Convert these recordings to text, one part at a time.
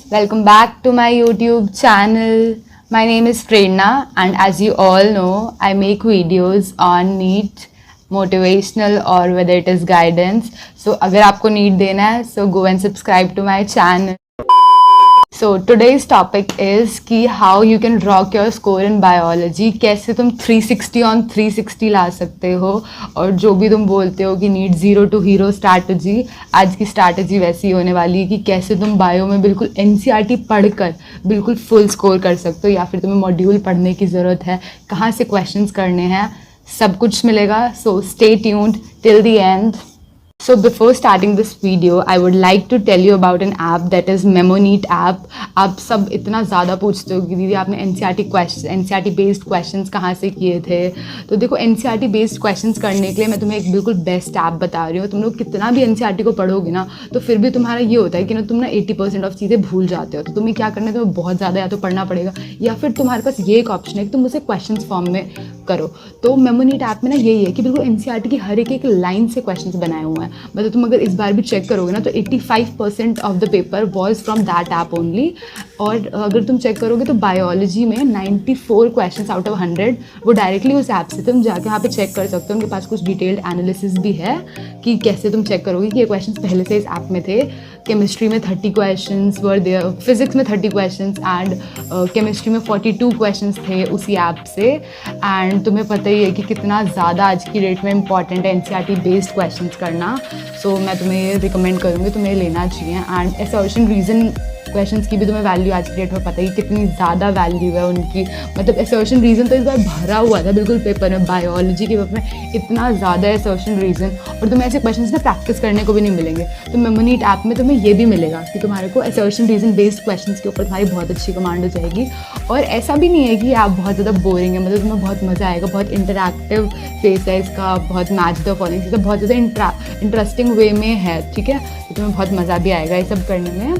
Welcome back to my YouTube channel. My name is Prerna, and as you all know, I make videos on NEET, motivational or whether it is guidance. So अगर आपको NEET देना है, so go and subscribe to my channel. So today's topic is कि how you can rock your score in biology. कैसे तुम 360 on 360 ला सकते हो, और जो भी तुम बोलते हो कि need zero to hero strategy, आज की स्ट्रैटेजी वैसी होने वाली है कि कैसे तुम बायो में बिल्कुल एनसीईआरटी पढ़कर बिल्कुल फुल स्कोर कर सकते हो, या फिर तुम्हें मॉड्यूल पढ़ने की ज़रूरत है, कहाँ से क्वेश्चंस करने हैं, सब कुछ मिलेगा. So stay tuned till the end. So before starting this video, I would like to tell you about an app that is MemoNeat app. आप सब इतना ज़्यादा पूछते हो कि दीदी आपने एनसीईआरटी बेस्ड क्वेश्चंस कहाँ से किए थे. तो देखो, एनसीईआरटी बेस्ड क्वेश्चंस करने के लिए मैं तुम्हें एक बिल्कुल बेस्ट ऐप बता रही हूँ. तुम लोग कितना भी एनसीईआरटी को पढ़ोगे ना, तो फिर भी तुम्हारा ये होता है कि ना तुम ना 80% ऑफ चीज़ें भूल जाते हो. तो तुम्हें क्या करना है, तुम्हें बहुत ज़्यादा या तो पढ़ना पड़ेगा, या फिर तुम्हारे पास ये एक ऑप्शन है कि तुम उसे क्वेश्चन फॉर्म में करो. तो MemoNeat ऐप में ना यही है कि बिल्कुल एनसीईआरटी की हर एक लाइन से क्वेश्चन बनाए हुए हैं. मतलब तुम अगर इस बार भी चेक करोगे ना, तो 85% of the paper was from that app only. और अगर तुम चेक करोगे तो बायोलॉजी में 94 क्वेश्चंस आउट ऑफ 100 वो डायरेक्टली उस ऐप से. तुम जाके वहाँ पे चेक कर सकते हो. उनके पास कुछ डिटेल्ड एनालिसिस भी है कि कैसे तुम चेक करोगे कि ये क्वेश्चंस पहले से इस ऐप में थे. केमिस्ट्री में 30 क्वेश्चंस वर देयर, फिजिक्स में 30 क्वेश्चंस एंड केमिस्ट्री में 42 क्वेश्चंस थे उसी ऐप से. एंड तुम्हें पता ही है कि कितना ज़्यादा आज की डेट में इंपॉर्टेंट है एनसीईआरटी बेस्ड क्वेश्चंस करना. सो मैं तुम्हें ये रिकमेंड करूँगी, तुम्हें लेना चाहिए. एंड असर्शन रीज़न क्वेश्चंस की भी तुम्हें वैल्यू आज की डेट में पता ही कितनी ज़्यादा वैल्यू है उनकी. मतलब असर्शन रीज़न तो इस बार भरा हुआ था बिल्कुल पेपर में. बायोलॉजी के पेपर में इतना ज़्यादा असर्शन रीज़न, और तुम्हें ऐसे क्वेश्चंस ना प्रैक्टिस करने को भी नहीं मिलेंगे. तो MemoNeat ऐप में तुम्हें ये भी मिलेगा कि तुम्हारे को असर्शन रीज़न बेस्ड क्वेश्चंस के ऊपर तुम्हारी बहुत अच्छी कमांड हो जाएगी. और ऐसा भी नहीं है कि आप बहुत ज़्यादा बोरिंग है, मतलब तुम्हें बहुत मज़ा आएगा. बहुत इंटरैक्टिव फेस है इसका, बहुत मैच द फॉलोइंग, इसका बहुत ज़्यादा इंटरेस्टिंग वे में है. ठीक है, तो तुम्हें बहुत मज़ा भी आएगा ये सब करने में.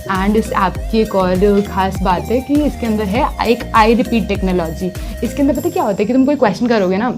एंड इस ऐप की एक और ख़ास बात है कि इसके अंदर है एक आई रिपीट टेक्नोलॉजी. इसके अंदर पता क्या होता है कि तुम कोई क्वेश्चन करोगे ना,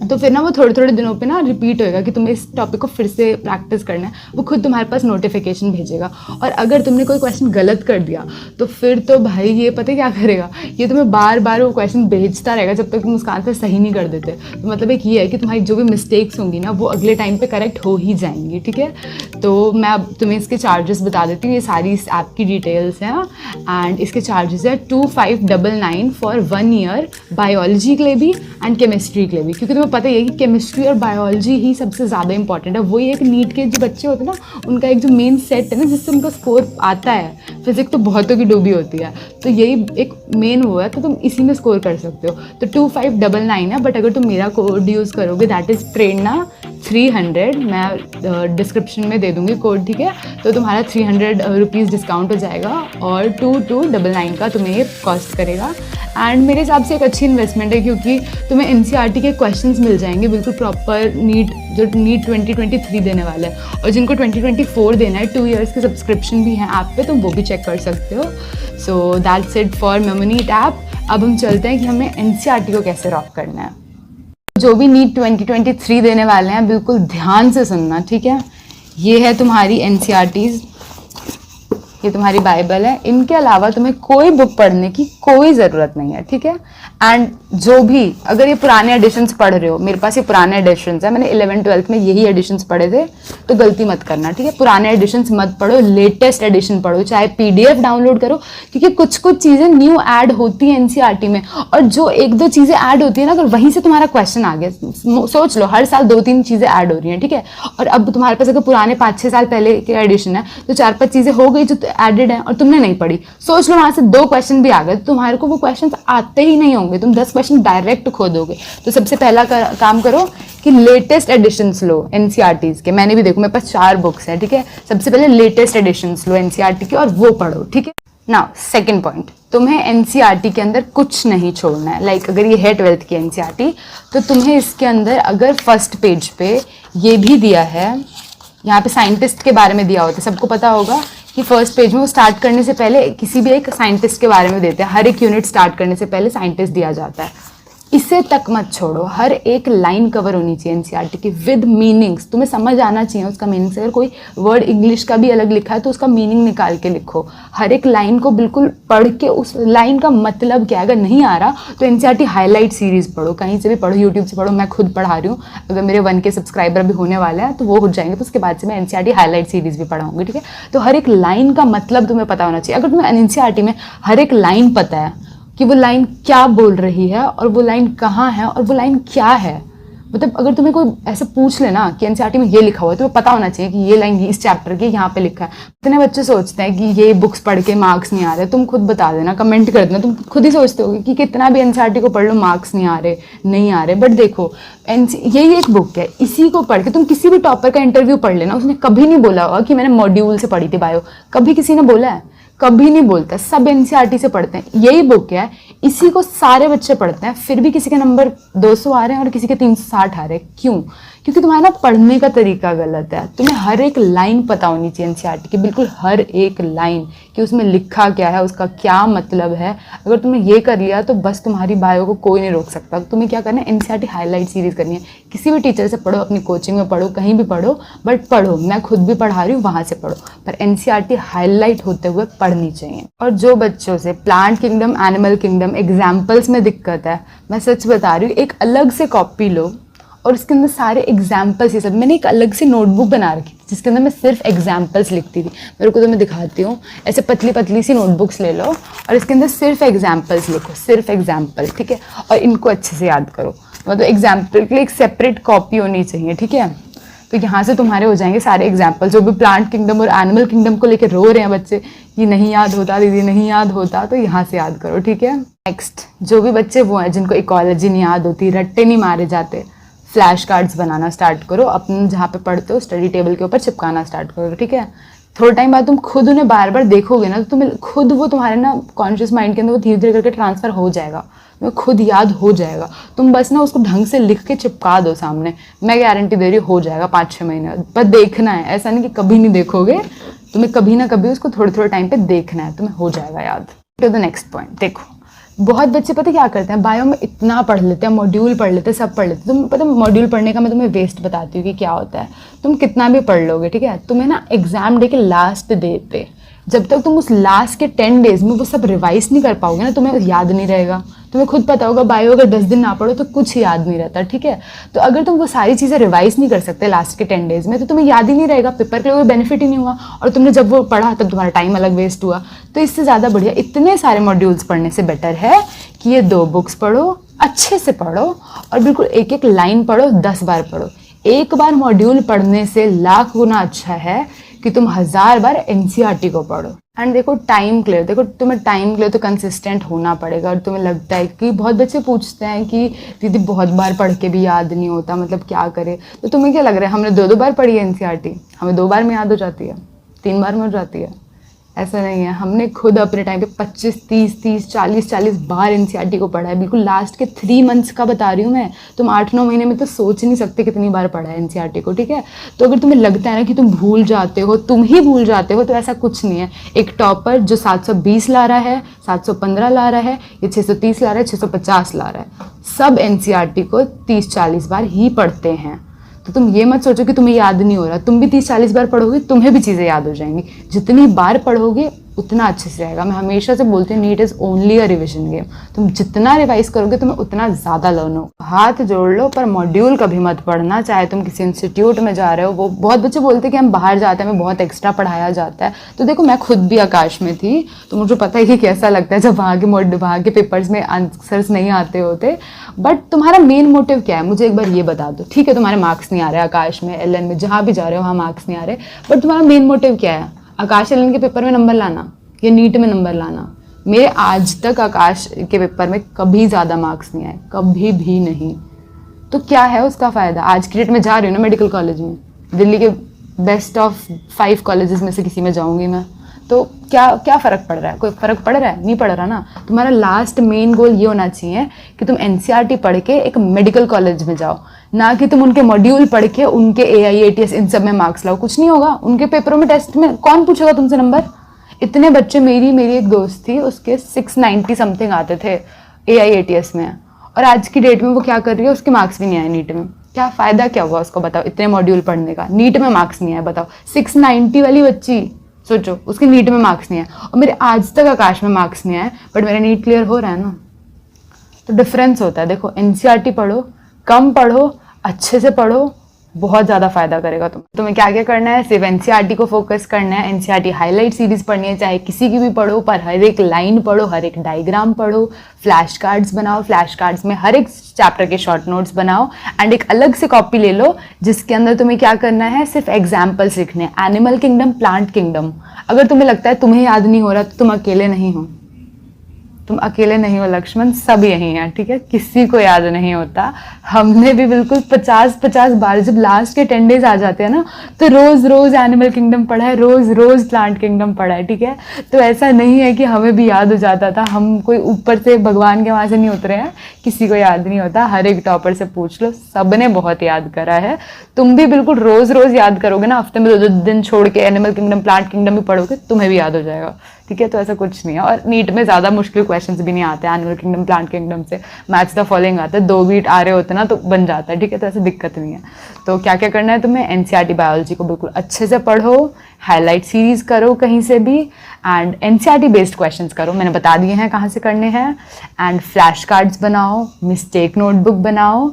तो फिर ना वो थोड़े थोड़े दिनों पे ना रिपीट होएगा कि तुम्हें इस टॉपिक को फिर से प्रैक्टिस करना है. वो खुद तुम्हारे पास नोटिफिकेशन भेजेगा. और अगर तुमने कोई क्वेश्चन गलत कर दिया तो फिर तो भाई ये पता क्या करेगा, ये तुम्हें बार बार वो क्वेश्चन भेजता रहेगा जब तक तुम उसका आंसर सही नहीं कर देते. तो मतलब एक ये है कि तुम्हारी जो भी मिस्टेक्स होंगी ना, वो अगले टाइम पर करेक्ट हो ही जाएंगी. ठीक है, तो मैं अब तुम्हें इसके चार्जेस बता देती हूँ. ये सारी इस ऐप की डिटेल्स हैं. एंड इसके चार्जेस है 2599 फॉर 1 ईयर, बायोलॉजी के लिए भी एंड केमिस्ट्री के लिए भी. क्योंकि तुम्हें पता ही है कि केमिस्ट्री और बायोलॉजी ही सबसे ज़्यादा इंपॉर्टेंट है. वही एक नीट के जो बच्चे होते हैं ना, उनका एक जो मेन सेट है ना जिससे उनका स्कोर आता है. फिजिक्स तो बहुतों की डूबी होती है, तो यही एक मेन वो है. तो तुम इसी में स्कोर कर सकते हो. तो 2599 है. बट अगर तुम मेरा कोड यूज़ करोगे, दैट इज़ प्रेरणा 300, मैं डिस्क्रिप्शन में दे दूँगी कोड. ठीक है, तो तुम्हारा 300 रुपीज़ डिस्काउंट हो जाएगा, और 2299 का तुम्हें ये कॉस्ट करेगा. एंड मेरे हिसाब से एक अच्छी इन्वेस्टमेंट है, क्योंकि तुम्हें एनसीईआरटी के क्वेश्चंस मिल जाएंगे बिल्कुल प्रॉपर नीट, जो नीट 2023 देने वाला है. और जिनको 2024 देना है, 2 ईयर्स के सब्सक्रिप्शन भी हैं ऐप पे, तुम वो भी चेक कर सकते हो. So that's it for MemoNeat app. अब हम चलते हैं कि हमें एनसीईआरटी को कैसे रॉक करना है. जो भी नीट 2023 देने वाले हैं बिल्कुल ध्यान से सुनना. ठीक है, ये है तुम्हारी एनसीईआरटीज़, ये तुम्हारी बाइबल है. इनके अलावा तुम्हें कोई बुक पढ़ने की कोई ज़रूरत नहीं है. ठीक है, एंड जो भी अगर ये पुराने एडिशंस पढ़ रहे हो, मेरे पास ये पुराने एडिशंस है, मैंने 11th-12th में यही एडिशंस पढ़े थे, तो गलती मत करना. ठीक है, पुराने एडिशंस मत पढ़ो, लेटेस्ट एडिशन पढ़ो, चाहे PDF डाउनलोड करो, क्योंकि कुछ कुछ चीज़ें न्यू ऐड होती हैं एनसीईआरटी में. और जो एक दो चीज़ें ऐड होती है ना, अगर वहीं से तुम्हारा क्वेश्चन आ गया, सोच लो हर साल 2-3 चीज़ें ऐड हो रही हैं. ठीक है, और अब तुम्हारे पास अगर पुराने 5-6 साल पहले के एडिशन है, तो 4-5 चीज़ें हो गई जो एडेड है और तुमने नहीं पढ़ी. सोच लो वहाँ से 2 क्वेश्चन भी आ गए, तो तुम्हारे को वो क्वेश्चन आते ही नहीं होंगे, तुम 10 क्वेश्चन डायरेक्ट खोदोगे. तो सबसे पहला काम करो कि लेटेस्ट एडिशंस लो एनसीईआरटीज़ के. मैंने भी देखो, मेरे पास 4 बुक्स हैं. ठीक है, सबसे पहले लेटेस्ट एडिशंस लो एनसीईआरटी के और वो पढ़ो. ठीक है, नाउ सेकंड पॉइंट, तुम्हें एनसीईआरटी के अंदर कुछ नहीं छोड़ना है. लाइक अगर ये है 12th की एनसीईआरटी, तो तुम्हें इसके अंदर अगर फर्स्ट पेज पे ये भी दिया है, यहाँ पे साइंटिस्ट के बारे में दिया होता है, सबको पता होगा कि फर्स्ट पेज में वो स्टार्ट करने से पहले किसी भी एक साइंटिस्ट के बारे में देते हैं. हर एक यूनिट स्टार्ट करने से पहले साइंटिस्ट दिया जाता है. इसे तक मत छोड़ो, हर एक लाइन कवर होनी चाहिए एनसीईआरटी की विद मीनिंग्स, तुम्हें समझ आना चाहिए उसका मीनिंग। अगर कोई वर्ड इंग्लिश का भी अलग लिखा है तो उसका मीनिंग निकाल के लिखो, हर एक लाइन को बिल्कुल पढ़ के उस लाइन का मतलब क्या है। अगर नहीं आ रहा तो एनसीईआरटी हाईलाइट सीरीज़ पढ़ो, कहीं से भी पढ़ो, यूट्यूब से पढ़ो, मैं खुद पढ़ा रही हूँ। अगर मेरे 1K सब्सक्राइबर भी होने वाले हैं तो वो हो जाएंगे, तो उसके बाद से मैं एनसीईआरटी हाईलाइट सीरीज़ भी पढ़ाऊंगी, ठीक है। तो हर एक लाइन का मतलब तुम्हें पता होना चाहिए। अगर तुम्हें एनसीईआरटी में हर एक लाइन पता है कि वो लाइन क्या बोल रही है और वो लाइन कहाँ है और वो लाइन क्या है, मतलब अगर तुम्हें कोई ऐसा पूछ लेना कि एनसीईआरटी में ये लिखा हुआ है, तो पता होना चाहिए कि ये लाइन इस चैप्टर की यहाँ पे लिखा है। इतने बच्चे सोचते हैं कि ये बुक्स पढ़ के मार्क्स नहीं आ रहे, तुम खुद बता देना, कमेंट कर देना, तुम खुद ही सोचते होगे कि कितना भी एनसीईआरटी को पढ़ लो मार्क्स नहीं आ रहे। बट देखो यही एक बुक है, इसी को पढ़ के तुम किसी भी टॉपर का इंटरव्यू पढ़ लेना, उसने कभी नहीं बोला होगा कि मैंने मॉड्यूल से पढ़ी थी बायो, कभी किसी ने बोला है? कभी नहीं बोलता, सब एनसीईआरटी से पढ़ते हैं। यही बुक है, इसी को सारे बच्चे पढ़ते हैं, फिर भी किसी के नंबर 200 आ रहे हैं और किसी के 360 आ रहे हैं। क्यों? क्योंकि तुम्हारा पढ़ने का तरीका गलत है। तुम्हें हर एक लाइन पता होनी चाहिए एनसीईआरटी की, बिल्कुल हर एक लाइन कि उसमें लिखा क्या है, उसका क्या मतलब है। अगर तुमने ये कर लिया तो बस तुम्हारी बायो को कोई नहीं रोक सकता। तुम्हें क्या करना है, एनसीईआरटी हाईलाइट सीरीज करनी है। किसी भी टीचर से पढ़ो, अपनी कोचिंग में पढ़ो, कहीं भी पढ़ो, बट पढ़ो। मैं खुद भी पढ़ा रही हूँ, वहाँ से पढ़ो, पर एनसीईआरटी हाईलाइट होते हुए पढ़नी चाहिए। और जो बच्चों से plant kingdom, animal kingdom examples में दिक्कत है, मैं सच बता रही हूँ, एक अलग से कॉपी लो और उसके अंदर सारे एग्जाम्पल्स, ये सब। मैंने एक अलग से नोटबुक बना रखी थी जिसके अंदर मैं सिर्फ एग्जाम्पल्स लिखती थी। मेरे को तो मैं दिखाती हूँ, ऐसे पतली पतली सी नोटबुक्स ले लो और इसके अंदर सिर्फ एग्जाम्पल्स लिखो, सिर्फ एग्जाम्पल, ठीक है। और इनको अच्छे से याद करो, मतलब एग्जाम्पल के लिए एक सेपरेट कॉपी होनी चाहिए, ठीक है। तो यहाँ से तुम्हारे हो जाएंगे सारे एग्जाम्पल। जो भी प्लांट किंगडम और एनिमल किंगडम को लेकर रो रहे हैं बच्चे, ये नहीं याद होता दीदी, नहीं याद होता, तो यहाँ से याद करो, ठीक है। नेक्स्ट, जो भी बच्चे वो हैं जिनको इकोलॉजी नहीं याद होती, रट्टे नहीं मारे जाते, फ्लैश कार्ड्स बनाना स्टार्ट करो, अपने जहाँ पे पढ़ते हो स्टडी टेबल के ऊपर चिपकाना स्टार्ट करो, ठीक है। थोड़े टाइम बाद तुम खुद उन्हें बार बार देखोगे ना, तो तुम्हें खुद वो तुम्हारे ना कॉन्शियस माइंड के अंदर वो धीरे धीरे करके ट्रांसफर हो जाएगा, तुम्हें खुद याद हो जाएगा। तुम बस ना उसको ढंग से लिख के चिपका दो सामने, मैं गारंटी दे रही हूँ हो जाएगा 5-6 महीने। पर देखना है, ऐसा नहीं कि कभी नहीं देखोगे, तुम्हें कभी ना कभी उसको थोड़े थोड़े टाइम पे देखना है, तुम्हें हो जाएगा याद। टू द नेक्स्ट पॉइंट, देखो बहुत बच्चे पता क्या करते हैं, बायो में इतना पढ़ लेते हैं, मॉड्यूल पढ़ लेते हैं, सब पढ़ लेते हैं। तुम पता मॉड्यूल पढ़ने का मैं तुम्हें वेस्ट बताती हूँ कि क्या होता है। तुम कितना भी पढ़ लोगे, ठीक है, तुम्हें ना एग्जाम डे के लास्ट डे पे, जब तक तुम उस लास्ट के 10 डेज में वो सब रिवाइज नहीं कर पाओगे ना, तुम्हें याद नहीं रहेगा। तुम्हें खुद पता होगा बायो अगर 10 दिन ना पढ़ो तो कुछ याद नहीं रहता, ठीक है। तो अगर तुम वो सारी चीज़ें रिवाइज नहीं कर सकते लास्ट के 10 डेज में, तो तुम्हें याद ही नहीं रहेगा, पेपर के लिए कोई बेनिफिट ही नहीं हुआ, और तुमने जब वो पढ़ा तब तुम्हारा टाइम अलग वेस्ट हुआ। तो इससे ज़्यादा बढ़िया इतने सारे मॉड्यूल्स पढ़ने से बेटर है कि ये 2 बुक्स पढ़ो, अच्छे से पढ़ो, और बिल्कुल एक एक लाइन पढ़ो, 10 बार पढ़ो। एक बार मॉड्यूल पढ़ने से लाख गुना अच्छा है कि तुम 1000 बार एनसीईआरटी को पढ़ो। एंड देखो टाइम क्लियर, देखो तुम्हें टाइम क्लियर तो कंसिस्टेंट होना पड़ेगा। और तुम्हें लगता है कि बहुत बच्चे पूछते हैं कि दीदी बहुत बार पढ़ के भी याद नहीं होता, मतलब क्या करे। तो तुम्हें क्या लग रहा है हमने 2-2 बार पढ़ी है एनसीईआरटी, हमें 2 बार में याद हो जाती है, 3 बार में हो जाती है? ऐसा नहीं है। हमने खुद अपने टाइम पे 25, 30, 40 बार एनसीईआरटी को पढ़ा है, बिल्कुल लास्ट के 3 मंथ्स का बता रही हूँ मैं। तुम 8-9 महीने में तो सोच नहीं सकते कितनी बार पढ़ा है एनसीईआरटी को, ठीक है। तो अगर तुम्हें लगता है ना कि तुम भूल जाते हो, तुम ही भूल जाते हो, तो ऐसा कुछ नहीं है। एक टॉपर जो 720 ला रहा है, 715 ला रहा है, या 630 ला रहा है, 650 ला रहा है, सब एनसीईआरटी को 30-40 बार ही पढ़ते हैं। तो तुम ये मत सोचो कि तुम्हें याद नहीं हो रहा, तुम भी 30-40 बार पढ़ोगे, तुम्हें भी चीज़ें याद हो जाएंगी। जितनी बार पढ़ोगे उतना अच्छे से रहेगा। मैं हमेशा से बोलती हूँ NEET is only a revision game. तुम जितना रिवाइज करोगे तुम्हें उतना ज़्यादा लर्न हो। हाथ जोड़ लो, पर मॉड्यूल कभी मत पढ़ना, चाहे तुम किसी इंस्टीट्यूट में जा रहे हो। वो बहुत बच्चे बोलते हैं कि हम बाहर जाते हैं, हमें बहुत एक्स्ट्रा पढ़ाया जाता है। तो देखो मैं खुद भी आकाश में थी, तो मुझे पता है कि कैसा लगता है जब वहाँ के पेपर्स में आंसर्स नहीं आते होते। बट तुम्हारा मेन मोटिव क्या है, मुझे एक बार ये बता दो। ठीक है तुम्हारे मार्क्स नहीं आ रहे आकाश में, एलएन में, जहाँ भी जा रहे हो वहाँ मार्क्स नहीं आ रहे, बट तुम्हारा मेन मोटिव क्या है? आकाश एलएन के पेपर में नंबर लाना या नीट में नंबर लाना? मेरे आज तक आकाश के पेपर में कभी ज़्यादा मार्क्स नहीं आए, कभी भी नहीं। तो क्या है उसका फ़ायदा? आज की डेट में जा रही हूँ ना मेडिकल कॉलेज में, दिल्ली के बेस्ट ऑफ 5 कॉलेजेस में से किसी में जाऊँगी मैं, तो क्या फ़र्क पड़ रहा है? कोई फ़र्क पड़ रहा है? नहीं पड़ रहा ना। तुम्हारा लास्ट मेन गोल ये होना चाहिए कि तुम एनसीईआरटी पढ़ के एक मेडिकल कॉलेज में जाओ, ना कि तुम उनके मॉड्यूल पढ़ के उनके AIATS इन सब में मार्क्स लाओ। कुछ नहीं होगा, उनके पेपरों में टेस्ट में कौन पूछेगा तुमसे नंबर? इतने बच्चे, मेरी एक दोस्त थी, उसके 690 समथिंग आते थे AIATS में, और आज की डेट में वो क्या कर रही है, उसके मार्क्स भी नहीं आए नीट में। क्या फ़ायदा क्या हुआ उसको, बताओ, इतने मॉड्यूल पढ़ने का, नीट में मार्क्स नहीं आए। बताओ 690 वाली बच्ची, सोचो उसके नीट में मार्क्स नहीं आए, और मेरे आज तक आकाश में मार्क्स नहीं आए, बट मेरा नीट क्लियर हो रहा है ना। तो डिफरेंस होता है। देखो एनसीईआरटी पढ़ो, कम पढ़ो, अच्छे से पढ़ो, बहुत ज़्यादा फायदा करेगा तुम्हें क्या क्या करना है, सिर्फ एनसीईआरटी को फोकस करना है। एनसीईआरटी हाईलाइट सीरीज पढ़नी है, चाहे किसी की भी पढ़ो, पर हर एक लाइन पढ़ो, हर एक डायग्राम पढ़ो, फ्लैश कार्ड्स बनाओ, फ्लैश कार्ड्स में हर एक चैप्टर के शॉर्ट नोट्स बनाओ, एंड एक अलग से कॉपी ले लो जिसके अंदर तुम्हें क्या करना है, सिर्फ एग्जाम्पल्स लिखने, एनिमल किंगडम, प्लांट किंगडम। अगर तुम्हें लगता है तुम्हें याद नहीं हो रहा तो तुम अकेले नहीं हो, तुम अकेले नहीं हो लक्ष्मण, सब यही हैं, ठीक है, किसी को याद नहीं होता। हमने भी बिल्कुल 50-50 बार, जब लास्ट के 10 डेज आ जाते हैं ना, तो रोज रोज एनिमल किंगडम पढ़ा है, रोज रोज प्लांट किंगडम पढ़ा है, ठीक है। तो ऐसा नहीं है कि हमें भी याद हो जाता था, हम कोई ऊपर से भगवान के वहां से नहीं उतरे हैं, किसी को याद नहीं होता। हर एक टॉपर से पूछ लो, सबने बहुत याद करा है। तुम भी बिल्कुल रोज रोज याद करोगे ना, हफ्ते में 2 दिन छोड़ के एनिमल किंगडम, प्लांट किंगडम भी पढ़ोगे, तुम्हें भी याद हो जाएगा, ठीक है। तो ऐसा कुछ नहीं है, और नीट में ज़्यादा मुश्किल क्वेश्चंस भी नहीं आते एनिमल किंगडम, प्लांट किंगडम से। मैच द फॉलोइंग आता है, 2 बीट आ रहे होते ना तो बन जाता है, ठीक है। तो ऐसे दिक्कत नहीं है। तो क्या क्या करना है तुम्हें, एनसीईआरटी बायोलॉजी को बिल्कुल अच्छे से पढ़ो, हाईलाइट सीरीज करो कहीं से भी, एंड एनसीईआरटी बेस्ड क्वेश्चंस करो, मैंने बता दिए हैं कहाँ से करने हैं, एंड फ्लैश कार्ड्स बनाओ, मिस्टेक नोटबुक बनाओ,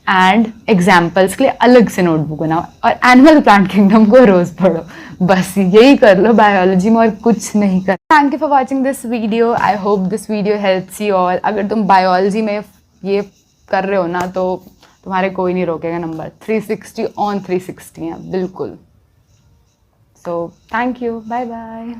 एंड एग्जाम्पल्स के लिए अलग से नोटबुक बनाओ, और एनिमल प्लांट किंगडम को रोज पढ़ो। बस यही कर लो बायोलॉजी में, और कुछ नहीं कर। Thank you for watching this video, I hope this video helps you all. अगर तुम बायोलॉजी में ये कर रहे हो ना, तो तुम्हारे कोई नहीं रोकेगा, नंबर 360 ऑन 360 है बिल्कुल। So thank you, bye bye.